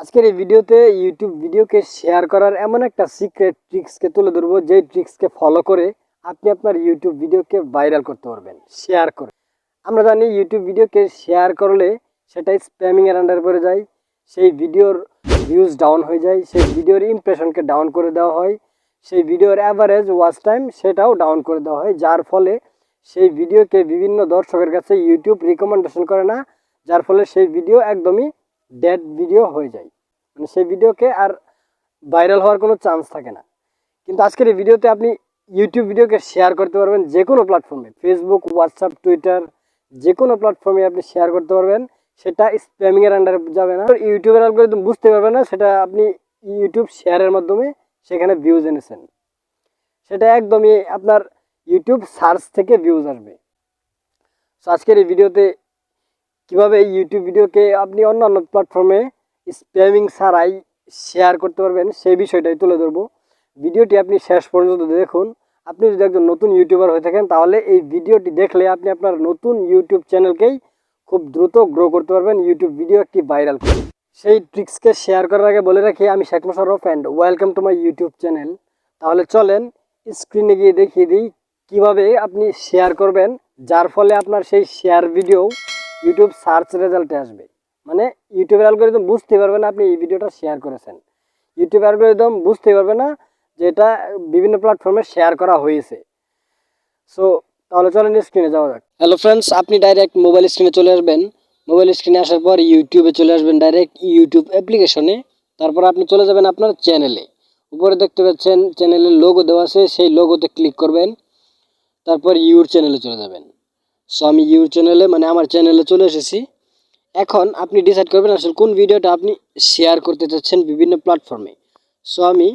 আজকের এই ভিডিওতে ইউটিউব ভিডিওকে শেয়ার করার এমন একটা সিক্রেট ট্রিক্সকে তুলে ধরবো, যেই ট্রিক্সকে ফলো করে আপনি আপনার ইউটিউব ভিডিওকে ভাইরাল করতে পারবেন শেয়ার করে। আমরা জানি ইউটিউব ভিডিওকে শেয়ার করলে সেটা স্প্যামিংয়ের আন্ডারে পড়ে যায়, সেই ভিডিওর ভিউজ ডাউন হয়ে যায়, সেই ভিডিওর ইমপ্রেশনকে ডাউন করে দেওয়া হয়, সেই ভিডিওর অ্যাভারেজ ওয়াচ টাইম সেটাও ডাউন করে দেওয়া হয়, যার ফলে সেই ভিডিওকে বিভিন্ন দর্শকের কাছে ইউটিউব রিকমেন্ডেশন করে না, যার ফলে সেই ভিডিও একদমই ডেড ভিডিও হয়ে যায়, মানে সেই ভিডিওকে আর ভাইরাল হওয়ার কোনো চান্স থাকে না। কিন্তু আজকের এই ভিডিওতে আপনি ইউটিউব ভিডিওকে শেয়ার করতে পারবেন যে কোনো প্ল্যাটফর্মে, ফেসবুক, হোয়াটসঅ্যাপ, টুইটার, যে কোনো প্ল্যাটফর্মে আপনি শেয়ার করতে পারবেন। সেটা স্প্যামিংয়ের আন্ডারে যাবে না, ইউটিউবের অ্যালগরিদম বুঝতে পারবে না সেটা আপনি ইউটিউব শেয়ারের মাধ্যমে সেখানে ভিউজ এনেছেন। সেটা একদমই আপনার ইউটিউব সার্চ থেকে ভিউজ আসবে। সো আজকের এই ভিডিওতে কিভাবে ইউটিউব ভিডিওকে আপনি অন্যান্য প্ল্যাটফর্মে স্প্যামিং ছাড়াই শেয়ার করতে পারবেন সেই বিষয়টাই তুলে ধরবো। ভিডিওটি আপনি শেষ পর্যন্ত দেখুন। আপনি যদি একজন নতুন ইউটিউবার হয়ে থাকেন তাহলে এই ভিডিওটি দেখলে আপনি আপনার নতুন ইউটিউব চ্যানেলকেই খুব দ্রুত গ্রো করতে পারবেন, ইউটিউব ভিডিও একটি ভাইরাল করে। সেই ট্রিক্সকে শেয়ার করার আগে বলে রাখি, আমি Sheikh Mosharraf and welcome to my YouTube channel. তাহলে চলেন স্ক্রিনে গিয়ে দেখিয়ে দিই কীভাবে আপনি শেয়ার করবেন, যার ফলে আপনার সেই শেয়ার ভিডিও ইউটিউব সার্চ রেজাল্টে আসবে। মানে ইউটিউবের অ্যালগরিদম বুঝতে পারবে না আপনি এই ভিডিওটা শেয়ার করেছেন, ইউটিউব অ্যালগরিদম বুঝতে পারবে না যে এটা বিভিন্ন প্ল্যাটফর্মে শেয়ার করা হয়েছে। সো তাহলে চলেন স্ক্রিনে যাওয়া যাক। হ্যালো ফ্রেন্ডস, আপনি ডাইরেক্ট মোবাইল স্ক্রিনে চলে আসবেন। মোবাইল স্ক্রিনে আসার পর ইউটিউবে চলে আসবেন, ডাইরেক্ট ইউটিউব অ্যাপ্লিকেশনে। তারপর আপনি চলে যাবেন আপনার চ্যানেলে। উপরে দেখতে পাচ্ছেন চ্যানেলের লোগো দেওয়া আছে, সেই লোগোতে ক্লিক করবেন। তারপর ইউর চ্যানেলে চলে যাবেন। সো আমি ইউর চ্যানেলে, মানে আমার চ্যানেলে চলে এসেছি। এখন আপনি ডিসাইড করবেন আসলে কোন ভিডিওটা আপনি শেয়ার করতে চাচ্ছেন বিভিন্ন প্ল্যাটফর্মে। সো আমি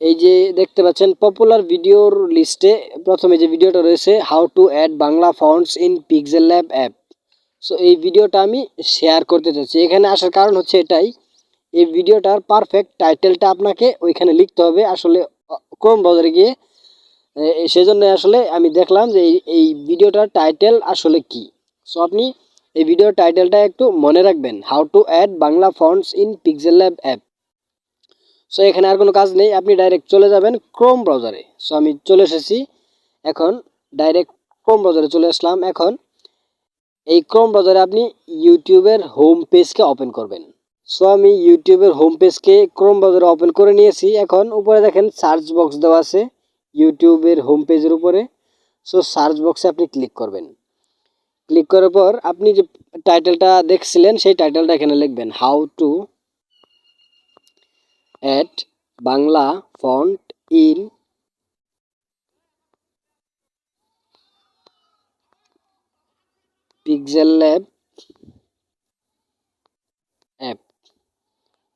এই যে দেখতে পাচ্ছেন পপুলার ভিডিওর লিস্টে প্রথমে যে ভিডিওটা রয়েছে, how to add Bangla fonts in Pixel Lab app. So এই ভিডিওটা আমি শেয়ার করতে চাচ্ছি। এখানে আসার কারণ হচ্ছে এটাই, এই ভিডিওটার পারফেক্ট টাইটেলটা আপনাকে ওইখানে লিখতে হবে আসলে ক্রোম ব্রাউজারে গিয়ে। সেজন্য আসলে আমি দেখলাম যে এই ভিডিওটার টাইটেল আসলে কি। সো আপনি এই ভিডিওর টাইটেলটা একটু মনে রাখবেন, how to add Bangla fonts in Pixel Lab app. So এখানে আর কোনো কাজ নেই, আপনি ডাইরেক্ট চলে যাবেন ক্রোম ব্রাউজারে। সো আমি চলে এসেছি, এখন ডাইরেক্ট ক্রোম ব্রাউজারে চলে আসলাম। এখন এই ক্রোম ব্রাউজারে আপনি ইউটিউবের হোম পেজকে ওপেন করবেন। সো আমি ইউটিউবের হোম পেজকে ক্রোম ব্রাউজারে ওপেন করে নিয়েছি। এখন উপরে দেখেন সার্চ বক্স দেওয়া আছে ইউটিউবের হোম পেজের উপরে। সো সার্চ বক্সে আপনি ক্লিক করবেন। ক্লিক করার পর আপনি যে টাইটেলটা দেখছিলেন সেই টাইটেলটা এখানে লিখবেন, how to add Bangla font in Pixel Lab app.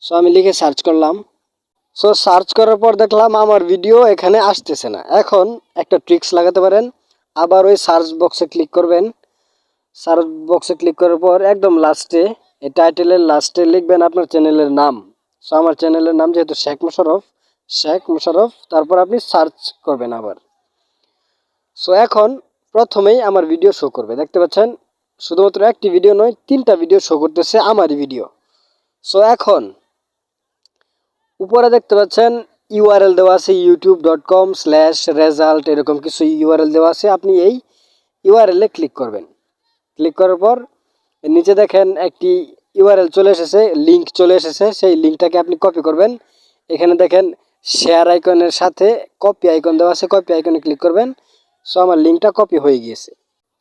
So আমি লিখে সার্চ করলাম। সো সার্চ করার পর দেখলাম আমার ভিডিও এখানে আসতেছে না। এখন একটা ট্রিক্স লাগাতে পারেন, আবার ওই সার্চ বক্সে ক্লিক করবেন। সার্চ বক্সে ক্লিক করার পর একদম লাস্টে এই টাইটেলের লাস্টে লিখবেন আপনার চ্যানেলের নাম। সো আমার চ্যানেলের নাম যেহেতু শেখ মোশারফ, তারপর আপনি সার্চ করবেন আবার। সো এখন প্রথমেই আমার ভিডিও শো করবে, দেখতে পাচ্ছেন শুধুমাত্র একটি ভিডিও নয়, 3টা ভিডিও শো করতেছে আমারই ভিডিও। সো এখন উপরে দেখতে পাচ্ছেন ইউআরএল দেওয়া আছে youtube.com/result, এরকম কিছু ইউআরএল দেওয়া আছে। আপনি এই ইউআরএলে ক্লিক করবেন। ক্লিক করার পর নিচে দেখেন একটি ইউআরএল চলে এসেছে, লিঙ্ক চলে এসেছে। সেই লিঙ্কটাকে আপনি কপি করবেন। এখানে দেখেন শেয়ার আইকনের সাথে কপি আইকন দেওয়া আছে, কপি আইকনে ক্লিক করবেন। সো আমার লিঙ্কটা কপি হয়ে গিয়েছে।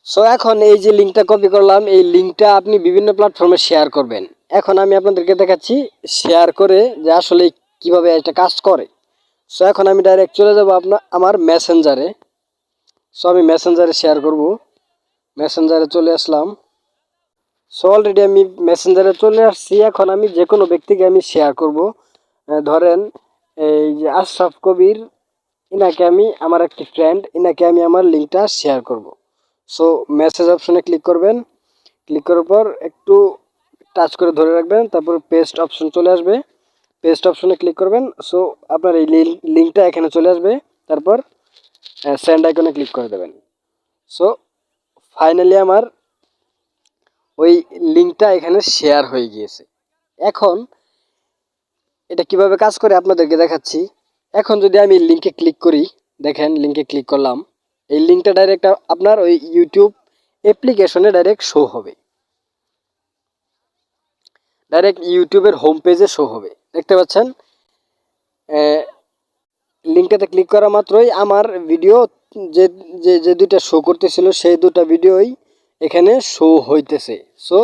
সো এখন এই যে লিঙ্কটা কপি করলাম, এই লিঙ্কটা আপনি বিভিন্ন প্ল্যাটফর্মে শেয়ার করবেন। এখন আমি আপনাদেরকে দেখাচ্ছি শেয়ার করে যে আসলে কিভাবে এটা কাজ করে। সো এখন আমি ডাইরেক্ট চলে যাব আমার মেসেঞ্জারে। সো আমি মেসেঞ্জারে শেয়ার করব। মেসেঞ্জারে চলে আসলাম। সো অলরেডি আমি মেসেঞ্জারে চলে আসছি। এখন আমি যে কোনো ব্যক্তিকে আমি শেয়ার করব। ধরেন এই যে আশরাফ কবির, ইনাকে আমি, আমার একটি ফ্রেন্ড, ইনাকে আমি আমার লিঙ্কটা শেয়ার করব। সো মেসেজ অপশনে ক্লিক করবেন। ক্লিক করার পর একটু টাচ করে ধরে রাখবেন, তারপর পেস্ট অপশন চলে আসবে। পেস্ট অপশনে ক্লিক করবেন। সো আপনার এই লিঙ্কটা এখানে চলে আসবে। তারপর সেন্ড আইকনে ক্লিক করে দেবেন। সো ফাইনালি আমার ওই লিঙ্কটা এখানে শেয়ার হয়ে গিয়েছে। এখন এটা কিভাবে কাজ করে আপনাদেরকে দেখাচ্ছি। এখন যদি আমি লিঙ্কে ক্লিক করি, দেখেন লিঙ্কে ক্লিক করলাম, এই লিঙ্কটা ডাইরেক্ট আপনার ওই ইউটিউব অ্যাপ্লিকেশনে ডাইরেক্ট শো হবে, ডাইরেক্ট ইউটিউবের হোম পেজে শো হবে। দেখতে পাচ্ছেন লিঙ্কটাতে ক্লিক করা মাত্রই আমার ভিডিও যে যে যে দুইটা শো করতেছিল সেই দুটো ভিডিওই এখানে শো হইতেছে। সো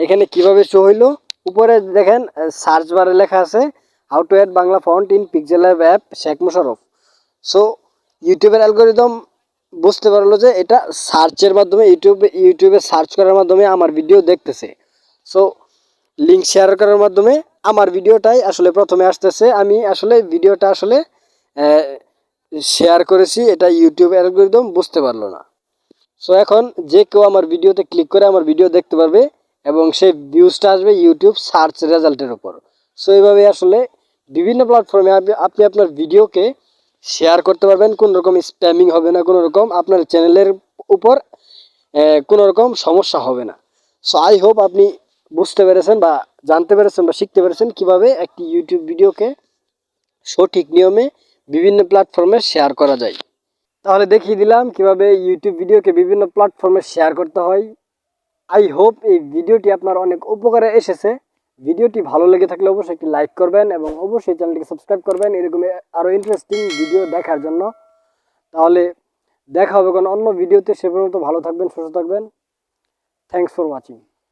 এখানে কিভাবে শো হইলো, উপরে দেখেন সার্চ বারে লেখা আছে how to add Bangla font in Pixel app Sheikh Mosharraf. So ইউটিউবের অ্যালগোরিদম বুঝতে পারলো যে এটা সার্চের মাধ্যমে ইউটিউবে সার্চ করার মাধ্যমে আমার ভিডিও দেখতেছে। সো লিঙ্ক শেয়ার করার মাধ্যমে আমার ভিডিওটাই আসলে প্রথমে আসতেছে। আমি আসলে ভিডিওটা আসলে শেয়ার করেছি, এটা ইউটিউব অ্যালগরিদম বুঝতে পারলো না। সো এখন যে কেউ আমার ভিডিওতে ক্লিক করে আমার ভিডিও দেখতে পারবে এবং সেই ভিউজটা আসবে ইউটিউব সার্চ রেজাল্টের উপর। সো এইভাবে আসলে বিভিন্ন প্ল্যাটফর্মে আপনি আপনার ভিডিওকে শেয়ার করতে পারবেন, কোনো রকম স্প্যামিং হবে না, কোনো রকম আপনার চ্যানেলের উপর কোনো রকম সমস্যা হবে না। সো আই হোপ আপনি বুঝতে পেরেছেন বা জানতে পেরেছেন বা শিখতে পেরেছেন কীভাবে একটি ইউটিউব ভিডিওকে সঠিক নিয়মে বিভিন্ন প্ল্যাটফর্মে শেয়ার করা যায়। তাহলে দেখিয়ে দিলাম কিভাবে ইউটিউব ভিডিওকে বিভিন্ন প্ল্যাটফর্মে শেয়ার করতে হয়। আই হোপ এই ভিডিওটি আপনার অনেক উপকারে এসেছে। ভিডিওটি ভালো লেগে থাকলে অবশ্যই একটি লাইক করবেন এবং অবশ্যই চ্যানেলটিকে সাবস্ক্রাইব করবেন এরকম আরও ইন্টারেস্টিং ভিডিও দেখার জন্য। তাহলে দেখা হবে কোনো অন্য ভিডিওতে, সে পর্যন্ত ভালো থাকবেন, সুস্থ থাকবেন। Thanks for watching.